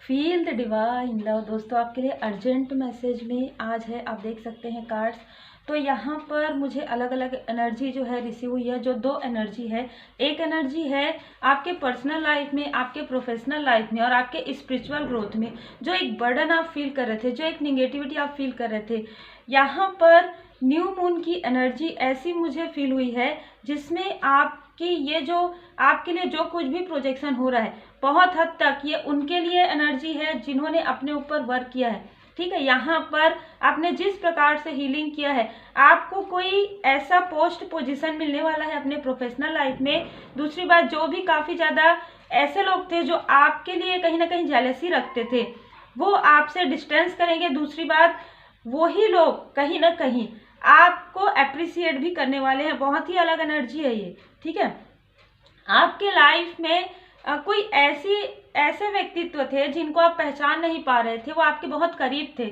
Feel the divine love. दोस्तों आपके लिए अर्जेंट मैसेज में आज है, आप देख सकते हैं कार्ड्स। तो यहाँ पर मुझे अलग अलग एनर्जी जो है रिसीव हुई है, जो दो एनर्जी है। एक एनर्जी है आपके पर्सनल लाइफ में, आपके प्रोफेशनल लाइफ में और आपके स्पिरिचुअल ग्रोथ में, जो एक बर्डन आप फील कर रहे थे, जो एक निगेटिविटी आप फील कर रहे थे। यहाँ पर न्यू मून की एनर्जी ऐसी मुझे फील हुई है जिसमें आपकी ये जो आपके लिए जो कुछ भी प्रोजेक्शन हो रहा है, बहुत हद तक ये उनके लिए एनर्जी है जिन्होंने अपने ऊपर वर्क किया है। ठीक है, यहाँ पर आपने जिस प्रकार से हीलिंग किया है, आपको कोई ऐसा पोस्ट पोजीशन मिलने वाला है अपने प्रोफेशनल लाइफ में। दूसरी बात, जो भी काफ़ी ज़्यादा ऐसे लोग थे जो आपके लिए कहीं ना कहीं जेलसी रखते थे, वो आपसे डिस्टेंस करेंगे। दूसरी बात, वही लोग कहीं ना कहीं आपको अप्रिसिएट भी करने वाले हैं। बहुत ही अलग एनर्जी है ये। ठीक है, आपके लाइफ में कोई ऐसे व्यक्तित्व थे जिनको आप पहचान नहीं पा रहे थे, वो आपके बहुत करीब थे।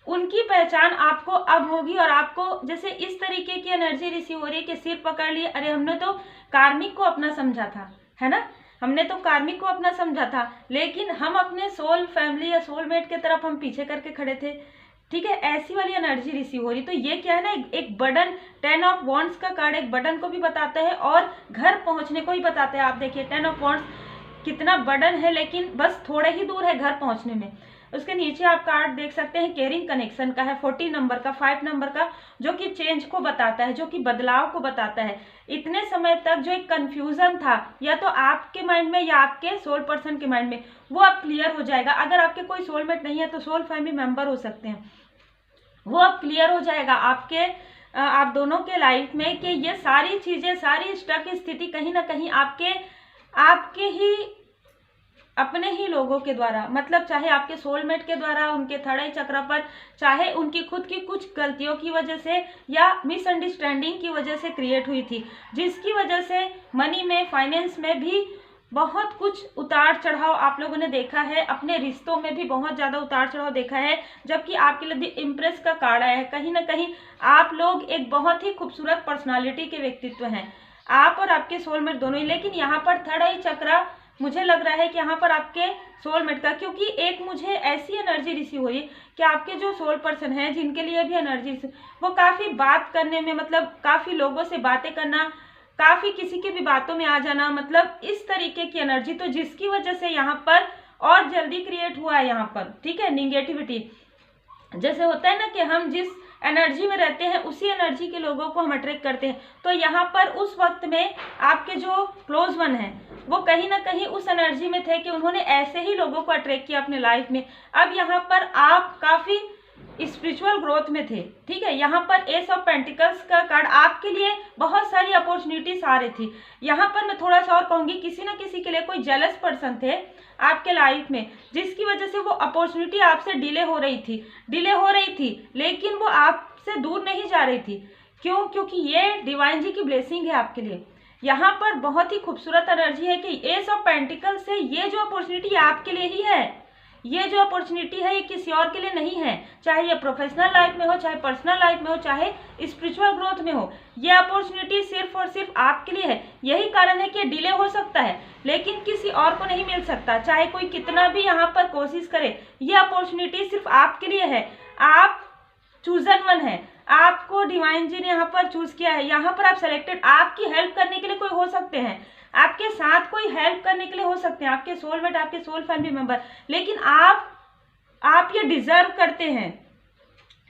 उनकी पहचान आपको अब होगी और आपको जैसे इस तरीके की एनर्जी रिसीव हो रही है कि सिर पकड़ लिए, अरे हमने तो कार्मिक को अपना समझा था, है ना, हमने तो कार्मिक को अपना समझा था, लेकिन हम अपने सोल फैमिली या सोलमेट की तरफ हम पीछे करके खड़े थे। ठीक है, ऐसी वाली एनर्जी रिसीव हो रही। तो ये क्या है ना, एक बटन, 10 ऑफ वॉन्ड्स का कार्ड एक बटन को भी बताता है और घर पहुंचने को भी बताता है। आप देखिए 10 ऑफ वॉन्ड्स कितना बटन है, लेकिन बस थोड़े ही दूर है घर पहुंचने में। उसके नीचे आप कार्ड देख सकते हैं, केयरिंग कनेक्शन का है, 14 नंबर का, 5 नंबर का, जो कि चेंज को बताता है, जो कि बदलाव को बताता है। इतने समय तक जो एक कंफ्यूजन था, या तो आपके माइंड में या आपके सोल पर्सन के माइंड में, वो अब क्लियर हो जाएगा। अगर आपके कोई सोलमेट नहीं है तो सोल फैमिली मेंबर हो सकते हैं, वो अब क्लियर हो जाएगा आप दोनों के लाइफ में कि ये सारी चीजें, सारी स्टक स्थिति कहीं ना कहीं आपके ही अपने ही लोगों के द्वारा, मतलब चाहे आपके सोलमेट के द्वारा, उनके थर्ड आई चक्र पर, चाहे उनकी खुद की कुछ गलतियों की वजह से या मिसअंडरस्टैंडिंग की वजह से क्रिएट हुई थी, जिसकी वजह से मनी में, फाइनेंस में भी बहुत कुछ उतार चढ़ाव आप लोगों ने देखा है। अपने रिश्तों में भी बहुत ज़्यादा उतार चढ़ाव देखा है। जबकि आपके लिए इम्प्रेस का कार्ड आया है, कहीं ना कहीं आप लोग एक बहुत ही खूबसूरत पर्सनालिटी के व्यक्तित्व हैं, आप और आपके सोलमेट दोनों ही। लेकिन यहाँ पर थर्ड आई चक्र मुझे लग रहा है कि यहाँ पर आपके सोलमेट का, क्योंकि एक मुझे ऐसी एनर्जी रिसीव हुई कि आपके जो सोल पर्सन हैं, जिनके लिए भी एनर्जी, वो काफ़ी बात करने में, मतलब काफ़ी लोगों से बातें करना, काफ़ी किसी की भी बातों में आ जाना, मतलब इस तरीके की एनर्जी, तो जिसकी वजह से यहाँ पर और जल्दी क्रिएट हुआ है यहाँ पर। ठीक है, निगेटिविटी, जैसे होता है ना कि हम जिस एनर्जी में रहते हैं उसी एनर्जी के लोगों को हम अट्रैक्ट करते हैं। तो यहाँ पर उस वक्त में आपके जो क्लोज वन हैं, वो कहीं ना कहीं उस एनर्जी में थे कि उन्होंने ऐसे ही लोगों को अट्रैक्ट किया अपने लाइफ में। अब यहाँ पर आप काफ़ी स्पिरिचुअल ग्रोथ में थे। ठीक है, यहाँ पर एस ऑफ पेंटिकल्स का कार्ड, आपके लिए बहुत सारी अपॉर्चुनिटीज आ रही थी। यहाँ पर मैं थोड़ा सा और कहूँगी, किसी ना किसी के लिए कोई जेलस पर्सन थे आपके लाइफ में, जिसकी वजह से वो अपॉर्चुनिटी आपसे डिले हो रही थी, लेकिन वो आपसे दूर नहीं जा रही थी। क्यों? क्योंकि ये डिवाइन जी की ब्लेसिंग है आपके लिए। यहाँ पर बहुत ही खूबसूरत एनर्जी है कि एस ऑफ पेंटिकल्स से ये जो अपॉर्चुनिटी आपके लिए ही है, ये जो अपॉर्चुनिटी है ये किसी और के लिए नहीं है। चाहे ये प्रोफेशनल लाइफ में हो, चाहे पर्सनल लाइफ में हो, चाहे स्पिरिचुअल ग्रोथ में हो, ये अपॉर्चुनिटी सिर्फ और सिर्फ आपके लिए है। यही कारण है कि डिले हो सकता है, लेकिन किसी और को नहीं मिल सकता। चाहे कोई कितना भी यहाँ पर कोशिश करे, ये अपॉर्चुनिटी सिर्फ आपके लिए है। आप चूजन वन है, आपको डिवाइन जी ने यहाँ पर चूज किया है। यहाँ पर आप सेलेक्टेड, आपकी हेल्प करने के लिए कोई हो सकते हैं, आपके साथ कोई हेल्प करने के लिए हो सकते हैं, आपके सोलमेट, आपके सोल फैमिली मेंबर, लेकिन आप ये डिजर्व करते हैं।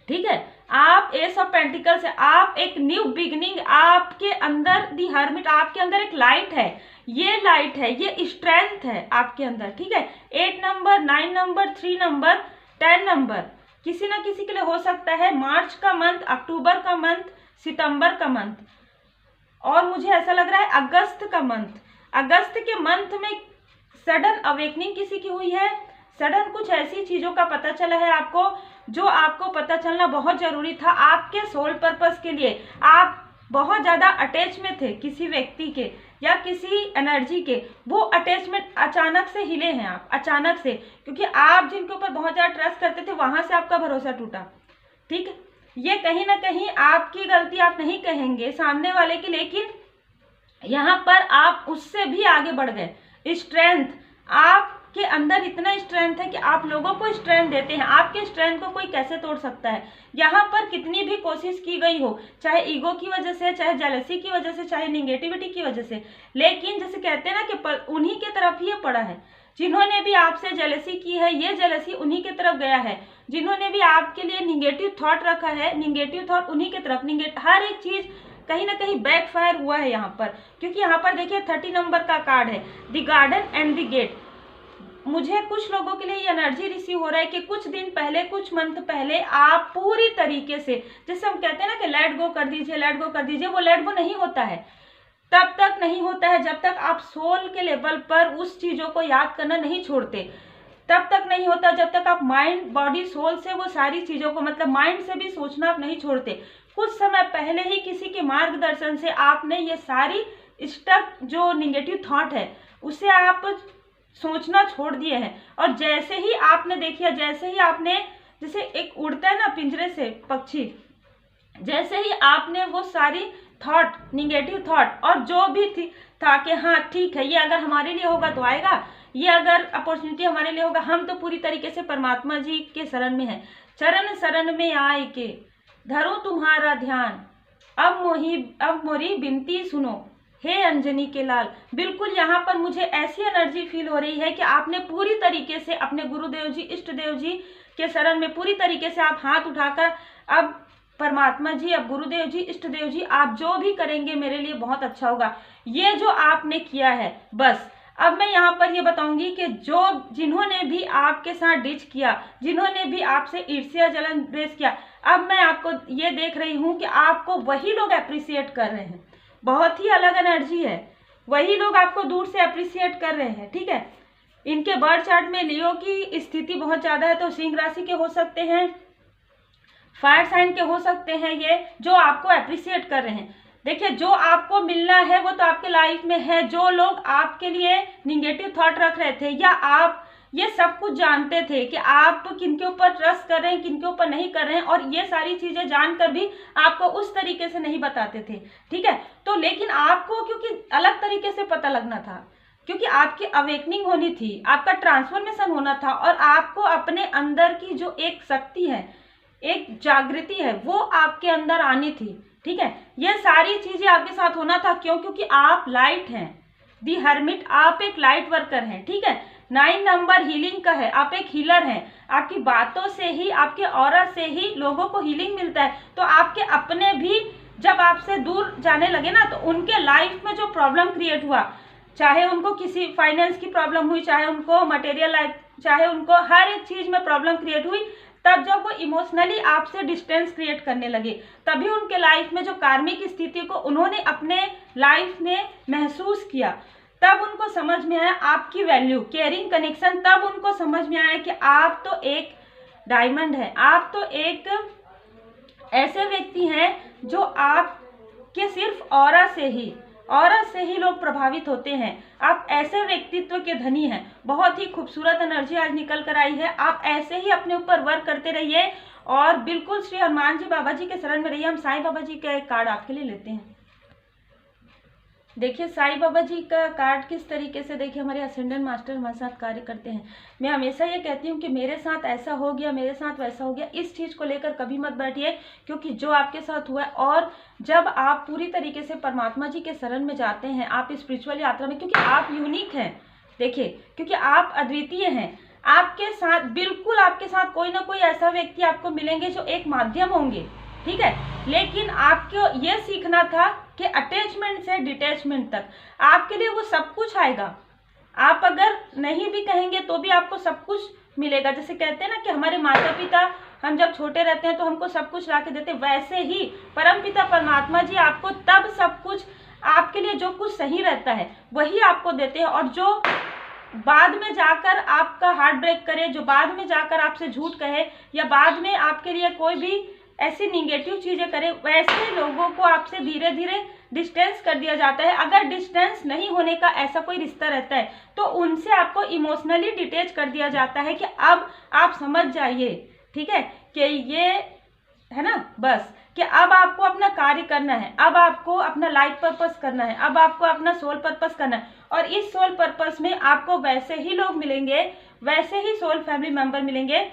ठीक है, आप एस ऑफ पेंटिकल्स है, आप एक न्यू बिगिनिंग, आपके अंदर दी हर्मिट, आपके अंदर एक लाइट है, ये लाइट है, ये स्ट्रेंथ है आपके अंदर। ठीक है, 8 नंबर, 9 नंबर, 3 नंबर, 10 नंबर किसी ना किसी के लिए हो सकता है। मार्च का मंथ, अक्टूबर का मंथ, सितंबर का मंथ, और मुझे ऐसा लग रहा है अगस्त का मंथ। अगस्त के मंथ में सडन अवेकनिंग किसी की हुई है, सडन कुछ ऐसी चीज़ों का पता चला है आपको, जो आपको पता चलना बहुत ज़रूरी था आपके सोल पर्पस के लिए। आप बहुत ज़्यादा अटैच में थे किसी व्यक्ति के या किसी एनर्जी के, वो अटैचमेंट अचानक से हिले हैं आप, अचानक से, क्योंकि आप जिनके ऊपर बहुत ज़्यादा ट्रस्ट करते थे, वहाँ से आपका भरोसा टूटा। ठीक है, ये कहीं ना कहीं आपकी गलती आप नहीं कहेंगे सामने वाले की, लेकिन यहाँ पर आप उससे भी आगे बढ़ गए। स्ट्रेंथ, आप के अंदर इतना स्ट्रेंथ है कि आप लोगों को स्ट्रेंथ देते हैं। आपके स्ट्रेंथ को कोई कैसे तोड़ सकता है। यहाँ पर कितनी भी कोशिश की गई हो, चाहे ईगो की वजह से, चाहे जेलसी की वजह से, चाहे निगेटिविटी की वजह से, लेकिन जैसे कहते हैं ना कि उन्हीं के तरफ ही ये पड़ा है। जिन्होंने भी आपसे जेलसी की है, ये जेलसी उन्हीं की तरफ गया है। जिन्होंने भी आपके लिए निगेटिव थॉट रखा है, निगेटिव थॉट उन्हीं की तरफ, हर एक चीज कहीं ना कहीं बैकफायर हुआ है यहाँ पर। क्योंकि यहाँ पर देखिए 30 नंबर का कार्ड है, the garden and the gate. मुझे कुछ लोगों के लिए ये एनर्जी रिसीव हो रहा है कि कुछ दिन पहले, कुछ मंथ पहले आप पूरी तरीके से, जैसे हम कहते हैं ना कि लेट गो कर दीजिए, लेट गो कर दीजिए, वो लेट गो नहीं होता है, तब तक नहीं होता है जब तक आप सोल के लेवल पर उस चीजों को याद करना नहीं छोड़ते। तब तक नहीं होता जब तक आप माइंड, बॉडी, सोल से वो सारी चीजों को, मतलब माइंड से भी सोचना आप नहीं छोड़ते। कुछ समय पहले ही किसी के मार्गदर्शन से आपने ये सारी स्टक जो निगेटिव थॉट है उसे आप सोचना छोड़ दिए हैं। और जैसे ही आपने देखिए, जैसे ही आपने, जैसे एक उड़ता है ना पिंजरे से पक्षी, जैसे ही आपने वो सारी थॉट, निगेटिव थॉट और जो भी थी था कि हाँ ठीक है, ये अगर हमारे लिए होगा तो आएगा, ये अगर अपॉर्चुनिटी हमारे लिए होगा, हम तो पूरी तरीके से परमात्मा जी के शरण में हैं। चरण शरण में आए के धरो तुम्हारा ध्यान, अब मोरी बिनती सुनो, हे अंजनी के लाल। बिल्कुल यहाँ पर मुझे ऐसी एनर्जी फील हो रही है कि आपने पूरी तरीके से अपने गुरुदेव जी, इष्ट देव जी के शरण में पूरी तरीके से आप हाथ उठाकर, अब परमात्मा जी, अब गुरुदेव जी, इष्ट देव जी, आप जो भी करेंगे मेरे लिए बहुत अच्छा होगा। ये जो आपने किया है, बस अब मैं यहाँ पर ये बताऊंगी कि जिन्होंने भी आपके साथ डिच किया, जिन्होंने भी आपसे ईर्ष्या, जलन, द्वेष किया, अब मैं आपको ये देख रही हूँ कि आपको वही लोग अप्रिसिएट कर रहे हैं। बहुत ही अलग एनर्जी है, वही लोग आपको दूर से अप्रिसिएट कर रहे हैं। ठीक है, इनके बर्थ चार्ट में लियो की स्थिति बहुत ज्यादा है, तो सिंह राशि के हो सकते हैं, फायर साइन के हो सकते हैं, ये जो आपको अप्रिसिएट कर रहे हैं। देखिए, जो आपको मिलना है वो तो आपके लाइफ में है। जो लोग आपके लिए निगेटिव थॉट रख रहे थे, या आप ये सब कुछ जानते थे कि आप किनके ऊपर ट्रस्ट कर रहे हैं, किनके ऊपर नहीं कर रहे हैं, और ये सारी चीजें जानकर भी आपको उस तरीके से नहीं बताते थे। ठीक है, तो लेकिन आपको क्योंकि अलग तरीके से पता लगना था, क्योंकि आपकी अवेकनिंग होनी थी, आपका ट्रांसफॉर्मेशन होना था, और आपको अपने अंदर की जो एक शक्ति है, एक जागृति है, वो आपके अंदर आनी थी। ठीक है, ये सारी चीजें आपके साथ होना था। क्यों? क्योंकि आप लाइट हैं, दी हर्मिट, आप एक लाइट वर्कर हैं। ठीक है, 9 नंबर हीलिंग का है, आप एक हीलर हैं। आपकी बातों से ही, आपके ऑरा से ही लोगों को हीलिंग मिलता है। तो आपके अपने भी जब आपसे दूर जाने लगे ना, तो उनके लाइफ में जो प्रॉब्लम क्रिएट हुआ, चाहे उनको किसी फाइनेंस की प्रॉब्लम हुई, चाहे उनको मटेरियल लाइफ, चाहे उनको हर एक चीज में प्रॉब्लम क्रिएट हुई, तब जब वो इमोशनली आपसे डिस्टेंस क्रिएट करने लगे, तभी उनके लाइफ में जो कार्मिक स्थिति को उन्होंने अपने लाइफ में महसूस किया, तब उनको समझ में आया आपकी वैल्यू, केयरिंग कनेक्शन। तब उनको समझ में आया कि आप तो एक डायमंड है, आप तो एक ऐसे व्यक्ति हैं जो आपके सिर्फ ऑरा से ही लोग प्रभावित होते हैं। आप ऐसे व्यक्तित्व के धनी हैं। बहुत ही खूबसूरत एनर्जी आज निकल कर आई है। आप ऐसे ही अपने ऊपर वर्क करते रहिए और बिल्कुल श्री हनुमान जी बाबा जी के शरण में रहिए। हम साईं बाबा जी का एक कार्ड आपके लिए लेते हैं। देखिए साईं बाबा जी का कार्ड किस तरीके से, देखिए हमारे असेंडेंट मास्टर हमारे साथ कार्य करते हैं। मैं हमेशा ये कहती हूँ कि मेरे साथ ऐसा हो गया, मेरे साथ वैसा हो गया, इस चीज़ को लेकर कभी मत बैठिए, क्योंकि जो आपके साथ हुआ है, और जब आप पूरी तरीके से परमात्मा जी के शरण में जाते हैं, आप स्पिरिचुअल यात्रा में, क्योंकि आप यूनिक हैं, देखिए क्योंकि आप अद्वितीय हैं, आपके साथ बिल्कुल आपके साथ कोई ना कोई ऐसा व्यक्ति आपको मिलेंगे जो एक माध्यम होंगे। ठीक है, लेकिन आपको ये सीखना था कि अटैचमेंट से डिटैचमेंट तक आपके लिए वो सब कुछ आएगा। आप अगर नहीं भी कहेंगे तो भी आपको सब कुछ मिलेगा। जैसे कहते हैं ना कि हमारे माता पिता, हम जब छोटे रहते हैं तो हमको सब कुछ ला के देते, वैसे ही परमपिता परमात्मा जी आपको तब सब कुछ, आपके लिए जो कुछ सही रहता है वही आपको देते हैं। और जो बाद में जाकर आपका हार्ट ब्रेक करे, जो बाद में जाकर आपसे झूठ कहे, या बाद में आपके लिए कोई भी ऐसी निगेटिव चीजें करे, वैसे लोगों को आपसे धीरे धीरे डिस्टेंस कर दिया जाता है। अगर डिस्टेंस नहीं होने का ऐसा कोई रिश्ता रहता है तो उनसे आपको इमोशनली डिटैच कर दिया जाता है कि अब आप समझ जाइए, ठीक है, कि ये है ना, बस कि अब आपको अपना कार्य करना है, अब आपको अपना लाइफ पर्पस करना है, अब आपको अपना सोल पर्पस करना है। और इस सोल पर्पस में आपको वैसे ही लोग मिलेंगे, वैसे ही सोल फैमिली मेंबर मिलेंगे।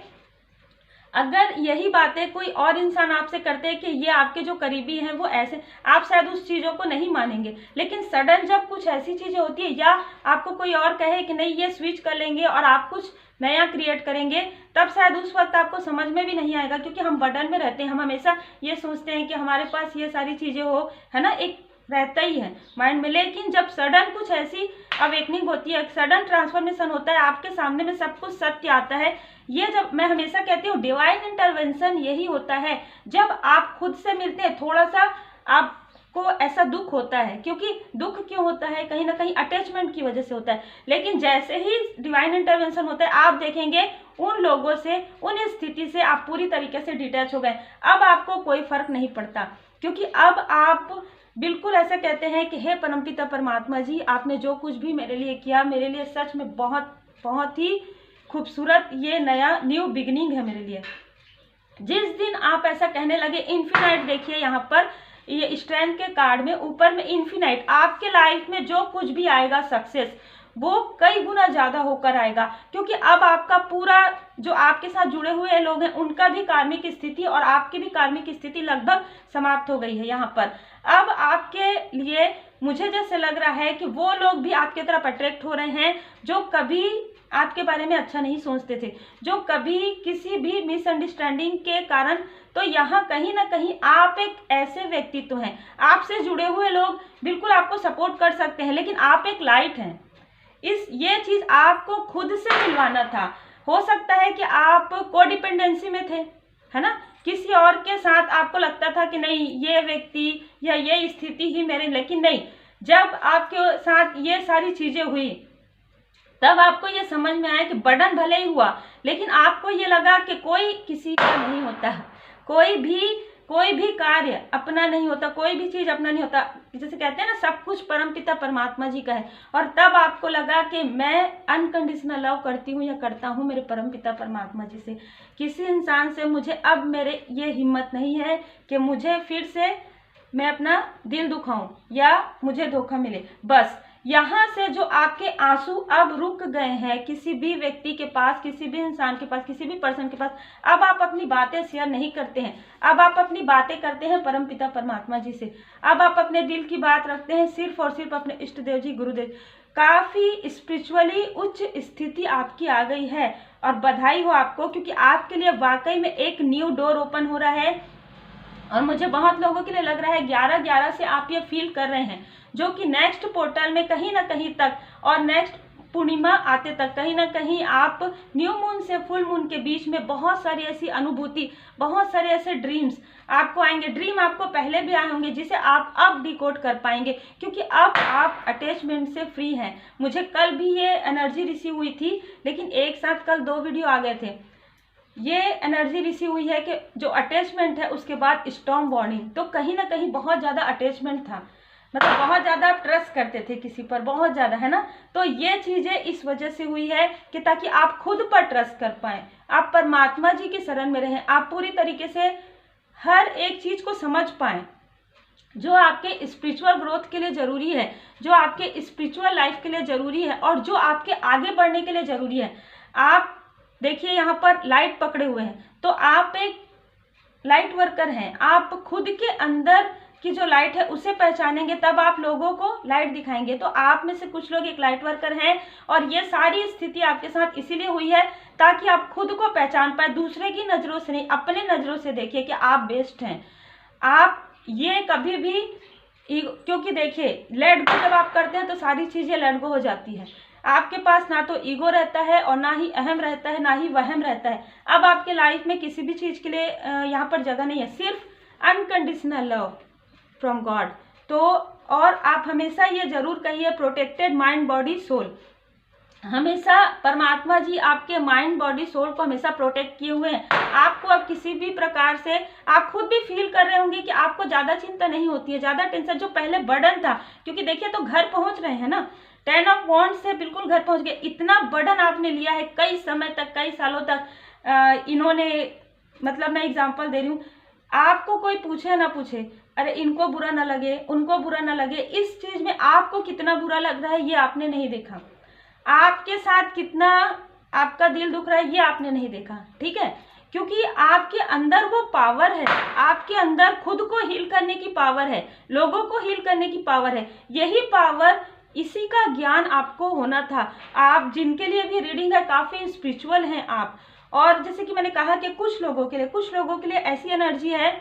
अगर यही बातें कोई और इंसान आपसे करते हैं कि ये आपके जो करीबी हैं वो ऐसे, आप शायद उस चीज़ों को नहीं मानेंगे, लेकिन सडन जब कुछ ऐसी चीज़ें होती है या आपको कोई और कहे कि नहीं ये स्विच कर लेंगे और आप कुछ नया क्रिएट करेंगे, तब शायद उस वक्त आपको समझ में भी नहीं आएगा, क्योंकि हम बर्डन में रहते हैं। हम हमेशा ये सोचते हैं कि हमारे पास ये सारी चीज़ें हो, है ना, एक रहता ही है माइंड में। लेकिन जब सडन कुछ ऐसी अवेकनिंग होती है, सडन ट्रांसफॉर्मेशन होता है, आपके सामने में सब कुछ सत्य आता है, ये जब मैं हमेशा कहती हूँ डिवाइन इंटरवेंशन यही होता है जब आप खुद से मिलते हैं। थोड़ा सा आपको ऐसा दुख होता है, क्योंकि दुख क्यों होता है, कहीं ना कहीं अटैचमेंट की वजह से होता है, लेकिन जैसे ही डिवाइन इंटरवेंशन होता है आप देखेंगे उन लोगों से, उन स्थिति से आप पूरी तरीके से डिटैच हो गए। अब आपको कोई फर्क नहीं पड़ता, क्योंकि अब आप बिल्कुल ऐसा कहते हैं कि हे परमपिता परमात्मा जी, आपने जो कुछ भी मेरे लिए किया, मेरे लिए सच में बहुत बहुत ही खूबसूरत ये नया न्यू बिगिनिंग है मेरे लिए। जिस दिन आप ऐसा कहने लगे, इन्फिनाइट देखिए यहाँ पर ये स्ट्रेंथ के कार्ड में ऊपर में इन्फिनाइट, आपके लाइफ में जो कुछ भी आएगा सक्सेस वो कई गुना ज्यादा होकर आएगा, क्योंकि अब आपका पूरा जो आपके साथ जुड़े हुए लोग हैं उनका भी कार्मिक स्थिति और आपकी भी कार्मिक स्थिति लगभग समाप्त हो गई है। यहाँ पर अब आपके लिए मुझे जैसे लग रहा है कि वो लोग भी आपके तरफ अट्रैक्ट हो रहे हैं जो कभी आपके बारे में अच्छा नहीं सोचते थे, जो कभी किसी भी मिसअंडरस्टैंडिंग के कारण, तो यहाँ कहीं ना कहीं आप एक ऐसे व्यक्तित्व हैं, आपसे जुड़े हुए लोग बिल्कुल आपको सपोर्ट कर सकते हैं, लेकिन आप एक लाइट हैं। ये चीज आपको खुद से मिलवाना था। हो सकता है कि आप कोडिपेंडेंसी में थे, है ना, किसी और के साथ आपको लगता था कि नहीं ये व्यक्ति या ये स्थिति ही मेरे, लेकिन नहीं, जब आपके साथ ये सारी चीजें हुई तब आपको ये समझ में आया कि बर्डन भले ही हुआ, लेकिन आपको ये लगा कि कोई किसी का नहीं होता, कोई भी कार्य अपना नहीं होता, कोई भी चीज अपना नहीं होता। जैसे कहते हैं ना, सब कुछ परमपिता परमात्मा जी का है। और तब आपको लगा कि मैं अनकंडीशनल लव करती हूँ या करता हूँ मेरे परमपिता परमात्मा जी से। किसी इंसान से मुझे अब मेरे ये हिम्मत नहीं है कि मुझे फिर से मैं अपना दिल दुखाऊं या मुझे धोखा मिले। बस यहाँ से जो आपके आंसू अब रुक गए हैं किसी भी व्यक्ति के पास, किसी भी इंसान के पास, किसी भी पर्सन के पास, अब आप अपनी बातें शेयर नहीं करते हैं, अब आप अपनी बातें करते हैं परमपिता परमात्मा जी से। अब आप अपने दिल की बात रखते हैं सिर्फ और सिर्फ अपने इष्ट देव जी गुरुदेव। काफी स्पिरिचुअली उच्च स्थिति आपकी आ गई है और बधाई हो आपको, क्योंकि आपके लिए वाकई में एक न्यू डोर ओपन हो रहा है। और मुझे बहुत लोगों के लिए लग रहा है 11/11 से आप ये फील कर रहे हैं, जो कि नेक्स्ट पोर्टल में कहीं ना कहीं तक और नेक्स्ट पूर्णिमा आते तक कहीं ना कहीं आप न्यू मून से फुल मून के बीच में बहुत सारी ऐसी अनुभूति, बहुत सारे ऐसे ड्रीम्स आपको आएंगे। ड्रीम आपको पहले भी आए होंगे जिसे आप अब डिकोड कर पाएंगे, क्योंकि अब आप अटैचमेंट से फ्री हैं। मुझे कल भी ये एनर्जी रिसीव हुई थी, लेकिन एक साथ कल 2 वीडियो आ गए थे। ये एनर्जी रिसीव हुई है कि जो अटैचमेंट है उसके बाद स्टॉर्म वार्निंग, तो कहीं ना कहीं बहुत ज़्यादा अटैचमेंट था, मतलब बहुत ज़्यादा आप ट्रस्ट करते थे किसी पर, बहुत ज़्यादा, है ना। तो ये चीज़ें इस वजह से हुई है कि ताकि आप खुद पर ट्रस्ट कर पाएं, आप परमात्मा जी की शरण में रहें, आप पूरी तरीके से हर एक चीज़ को समझ पाएं जो आपके स्पिरिचुअल ग्रोथ के लिए ज़रूरी है, जो आपके स्पिरिचुअल लाइफ के लिए ज़रूरी है और जो आपके आगे बढ़ने के लिए ज़रूरी है। आप देखिए यहाँ पर लाइट पकड़े हुए हैं, तो आप एक लाइट वर्कर हैं। आप खुद के अंदर की जो लाइट है उसे पहचानेंगे, तब आप लोगों को लाइट दिखाएंगे। तो आप में से कुछ लोग एक लाइट वर्कर हैं और ये सारी स्थिति आपके साथ इसीलिए हुई है ताकि आप खुद को पहचान पाए, दूसरे की नज़रों से नहीं, अपने नज़रों से देखिए कि आप बेस्ट हैं। आप ये कभी भी क्योंकि देखिए लेट गो जब आप करते हैं तो सारी चीज़ें लेट गो हो जाती है। आपके पास ना तो ईगो रहता है और ना ही अहम रहता है, ना ही वहम रहता है। अब आपके लाइफ में किसी भी चीज़ के लिए यहाँ पर जगह नहीं है, सिर्फ अनकंडीशनल लव फ्रॉम गॉड। तो और आप हमेशा ये जरूर कहिए प्रोटेक्टेड माइंड बॉडी सोल। हमेशा परमात्मा जी आपके माइंड बॉडी सोल को हमेशा प्रोटेक्ट किए हुए हैं। आपको अब किसी भी प्रकार से, आप खुद भी फील कर रहे होंगे कि आपको ज़्यादा चिंता नहीं होती है, ज़्यादा टेंशन जो पहले बर्डन था, क्योंकि देखिए तो घर पहुँच रहे हैं ना, 10 ऑफ वॉन्ड्स से बिल्कुल घर पहुँच गए। इतना बर्डन आपने लिया है कई समय तक, कई सालों तक। इन्होंने, मतलब मैं एग्जाम्पल दे रही हूँ, आपको कोई पूछे ना पूछे, अरे इनको बुरा ना लगे, उनको बुरा ना लगे, इस चीज में आपको कितना बुरा लग रहा है ये आपने नहीं देखा, आपके साथ कितना आपका दिल दुख रहा है ये आपने नहीं देखा, ठीक है। क्योंकि आपके अंदर वो पावर है, आपके अंदर खुद को हील करने की पावर है, लोगों को हील करने की पावर है। यही पावर, इसी का ज्ञान आपको होना था। आप जिनके लिए भी रीडिंग है, काफ़ी स्पिरिचुअल हैं आप। और जैसे कि मैंने कहा कि कुछ लोगों के लिए ऐसी एनर्जी है,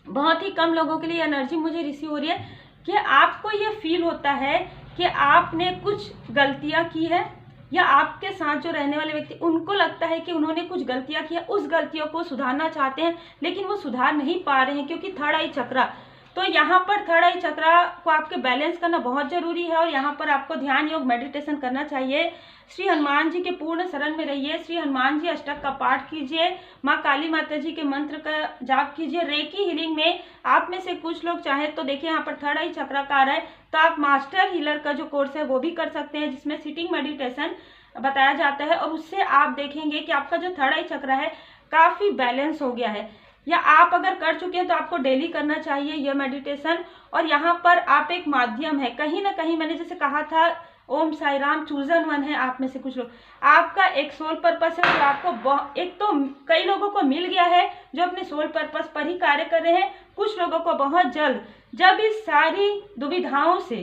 बहुत ही कम लोगों के लिए एनर्जी मुझे रिसीव हो रही है कि आपको ये फील होता है कि आपने कुछ गलतियां की है, या आपके साथ जो रहने वाले व्यक्ति, उनको लगता है कि उन्होंने कुछ गलतियां की है, उस गलतियों को सुधारना चाहते हैं लेकिन वो सुधार नहीं पा रहे हैं, क्योंकि थर्ड आई चक्रा। तो यहाँ पर थर्ड आई चक्रा को आपके बैलेंस करना बहुत जरूरी है, और यहाँ पर आपको ध्यान योग मेडिटेशन करना चाहिए। श्री हनुमान जी के पूर्ण शरण में रहिए, श्री हनुमान जी अष्टक का पाठ कीजिए, माँ काली माता जी के मंत्र का जाप कीजिए। रेकी हीलिंग में आप में से कुछ लोग चाहें तो देखिए यहाँ पर थर्ड आई चक्रा का आ रहा है, तो आप मास्टर हीलर का जो कोर्स है वो भी कर सकते हैं, जिसमें सिटिंग मेडिटेशन बताया जाता है, और उससे आप देखेंगे कि आपका जो थर्ड आई चक्रा है काफ़ी बैलेंस हो गया है। या आप अगर कर चुके हैं तो आपको डेली करना चाहिए यह मेडिटेशन। और यहाँ पर आप एक माध्यम है, कहीं ना कहीं मैंने जैसे कहा था ओम साई राम चूजन वन है आप में से कुछ लोग, आपका एक सोल पर्पस है जो आपको एक तो कई लोगों को मिल गया है जो अपने सोल पर्पस पर ही कार्य कर रहे हैं, कुछ लोगों को बहुत जल्द, जब इस सारी दुविधाओं से,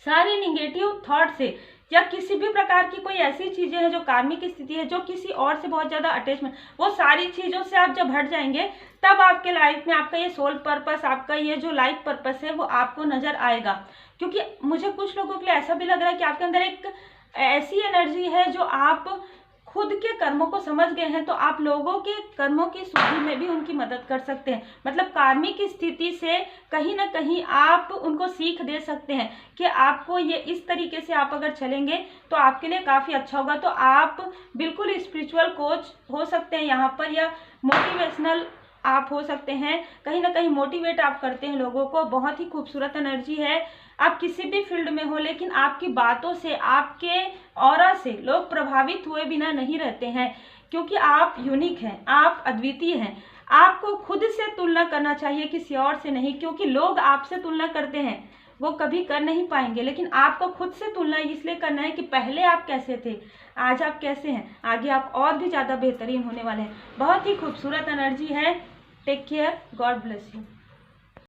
सारी निगेटिव थॉट से, या किसी भी प्रकार की कोई ऐसी चीजें हैं जो कार्मिक स्थिति है, जो किसी और से बहुत ज्यादा अटैचमेंट, वो सारी चीजों से आप जब हट जाएंगे तब आपके लाइफ में आपका ये सोल पर्पस, आपका ये जो लाइफ पर्पस है वो आपको नजर आएगा। क्योंकि मुझे कुछ लोगों के लिए ऐसा भी लग रहा है कि आपके अंदर एक ऐसी एनर्जी है जो आप खुद के कर्मों को समझ गए हैं, तो आप लोगों के कर्मों की शुद्धि में भी उनकी मदद कर सकते हैं। मतलब कार्मिक स्थिति से कहीं ना कहीं आप उनको सीख दे सकते हैं कि आपको ये इस तरीके से आप अगर चलेंगे तो आपके लिए काफ़ी अच्छा होगा। तो आप बिल्कुल स्पिरिचुअल कोच हो सकते हैं यहाँ पर, या मोटिवेशनल आप हो सकते हैं, कहीं ना कहीं मोटिवेट आप करते हैं लोगों को। बहुत ही खूबसूरत एनर्जी है, आप किसी भी फील्ड में हो, लेकिन आपकी बातों से, आपके ऑरा से लोग प्रभावित हुए बिना नहीं रहते हैं, क्योंकि आप यूनिक हैं, आप अद्वितीय हैं। आपको खुद से तुलना करना चाहिए, किसी और से नहीं, क्योंकि लोग आपसे तुलना करते हैं, वो कभी कर नहीं पाएंगे, लेकिन आपको खुद से तुलना इसलिए करना है कि पहले आप कैसे थे, आज आप कैसे हैं, आगे आप और भी ज़्यादा बेहतरीन होने वाले हैं। बहुत ही खूबसूरत एनर्जी है। Take care, God bless you.